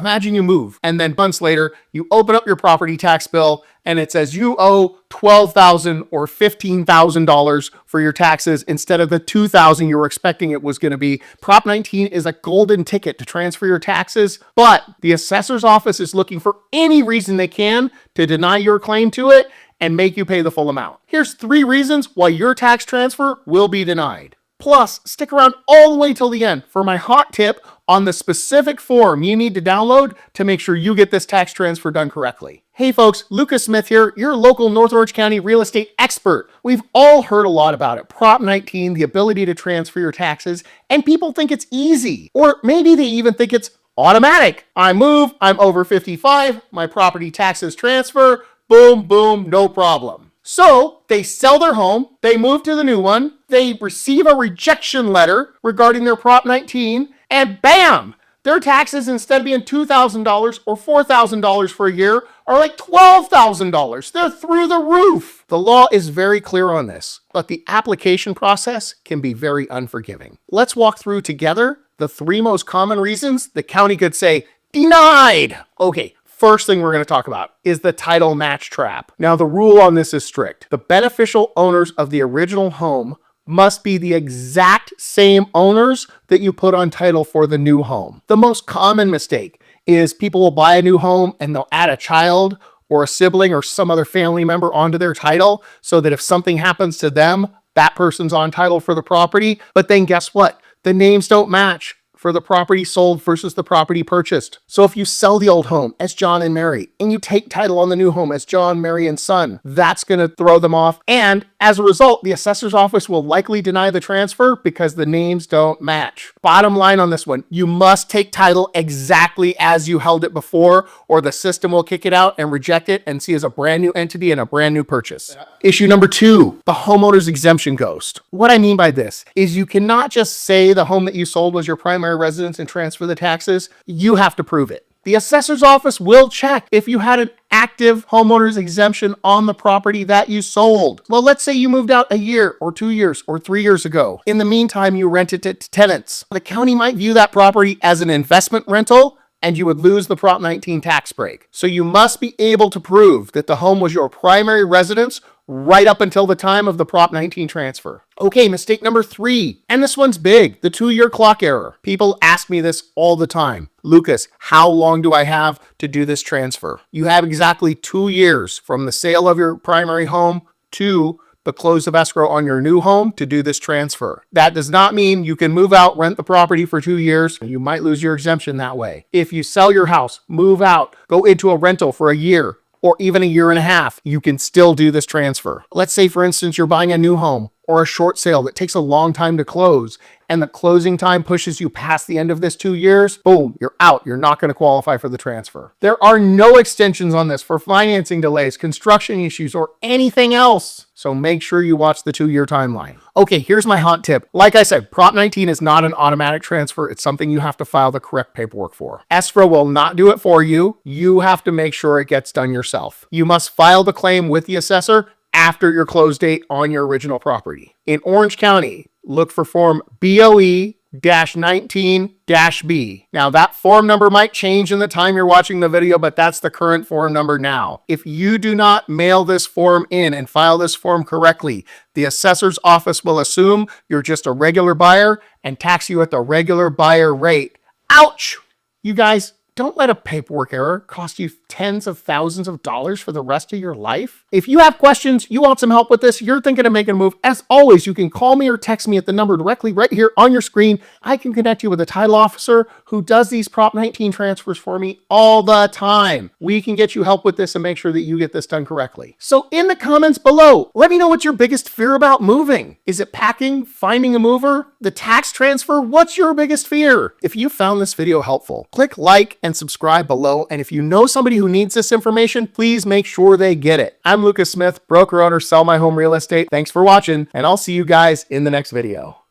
Imagine you move and then months later, you open up your property tax bill and it says you owe $12,000 or $15,000 for your taxes instead of the $2,000 you were expecting it was going to be. Prop 19 is a golden ticket to transfer your taxes, but the assessor's office is looking for any reason they can to deny your claim to it and make you pay the full amount. Here's 3 reasons why your tax transfer will be denied. Plus, stick around all the way till the end for my hot tip on the specific form you need to download to make sure you get this tax transfer done correctly. Hey folks, Lucas Smith here, your local North Orange County real estate expert. We've all heard a lot about it. Prop 19, the ability to transfer your taxes, and people think it's easy. Or maybe they even think it's automatic. I move, I'm over 55, my property taxes transfer, boom, boom, no problem. So they sell their home, they move to the new one, they receive a rejection letter regarding their Prop 19, and bam, their taxes, instead of being $2,000 or $4,000 for a year, are like $12,000. They're through the roof. The law is very clear on this, but the application process can be very unforgiving. Let's walk through together the 3 most common reasons the county could say, denied. Okay. First thing we're going to talk about is the title match trap. Now, the rule on this is strict. The beneficial owners of the original home must be the exact same owners that you put on title for the new home. The most common mistake is people will buy a new home and they'll add a child or a sibling or some other family member onto their title so that if something happens to them, that person's on title for the property. But then guess what? The names don't match for the property sold versus the property purchased. So if you sell the old home as John and Mary and you take title on the new home as John, Mary, and Son, that's going to throw them off. And as a result, the assessor's office will likely deny the transfer because the names don't match. Bottom line on this one, you must take title exactly as you held it before, or the system will kick it out and reject it and see as a brand new entity and a brand new purchase. Issue number 2, the homeowner's exemption ghost. What I mean by this is you cannot just say the home that you sold was your primary residence and transfer the taxes. You have to prove it. The assessor's office will check if you had an active homeowner's exemption on the property that you sold. Well, let's say you moved out a year or 2 years or 3 years ago. In the meantime, you rented it to tenants. The county might view that property as an investment rental and you would lose the Prop 19 tax break. So you must be able to prove that the home was your primary residence right up until the time of the Prop 19 transfer. Okay, mistake number 3, and this one's big, the 2-year clock error. People ask me this all the time. Lucas, how long do I have to do this transfer? You have exactly 2 years from the sale of your primary home to the close of escrow on your new home to do this transfer. That does not mean you can move out, rent the property for 2 years. You might lose your exemption that way. If you sell your house, move out, go into a rental for a year, or even a year and a half, you can still do this transfer. Let's say, for instance, you're buying a new home or a short sale that takes a long time to close, and the closing time pushes you past the end of this 2 years, boom, you're out. You're not going to qualify for the transfer. There are no extensions on this for financing delays, construction issues, or anything else. So make sure you watch the 2-year timeline. Okay, here's my hot tip. Like I said, Prop 19 is not an automatic transfer. It's something you have to file the correct paperwork for. Escrow will not do it for you. You have to make sure it gets done yourself. You must file the claim with the assessor after your close date on your original property. In Orange County, look for form BOE-19-B. Now that form number might change in the time you're watching the video, but that's the current form number now. If you do not mail this form in and file this form correctly, the assessor's office will assume you're just a regular buyer and tax you at the regular buyer rate. Ouch! You guys, don't let a paperwork error cost you tens of thousands of dollars for the rest of your life. If you have questions, you want some help with this, you're thinking of making a move, as always, you can call me or text me at the number directly right here on your screen. I can connect you with a title officer who does these Prop 19 transfers for me all the time. We can get you help with this and make sure that you get this done correctly. So in the comments below, let me know what's your biggest fear about moving. Is it packing, finding a mover, the tax transfer? What's your biggest fear? If you found this video helpful, click like and subscribe below. And if you know somebody who needs this information, please make sure they get it. I'm Lucas Smith, broker owner, Sell My Home Real Estate. Thanks for watching, and I'll see you guys in the next video.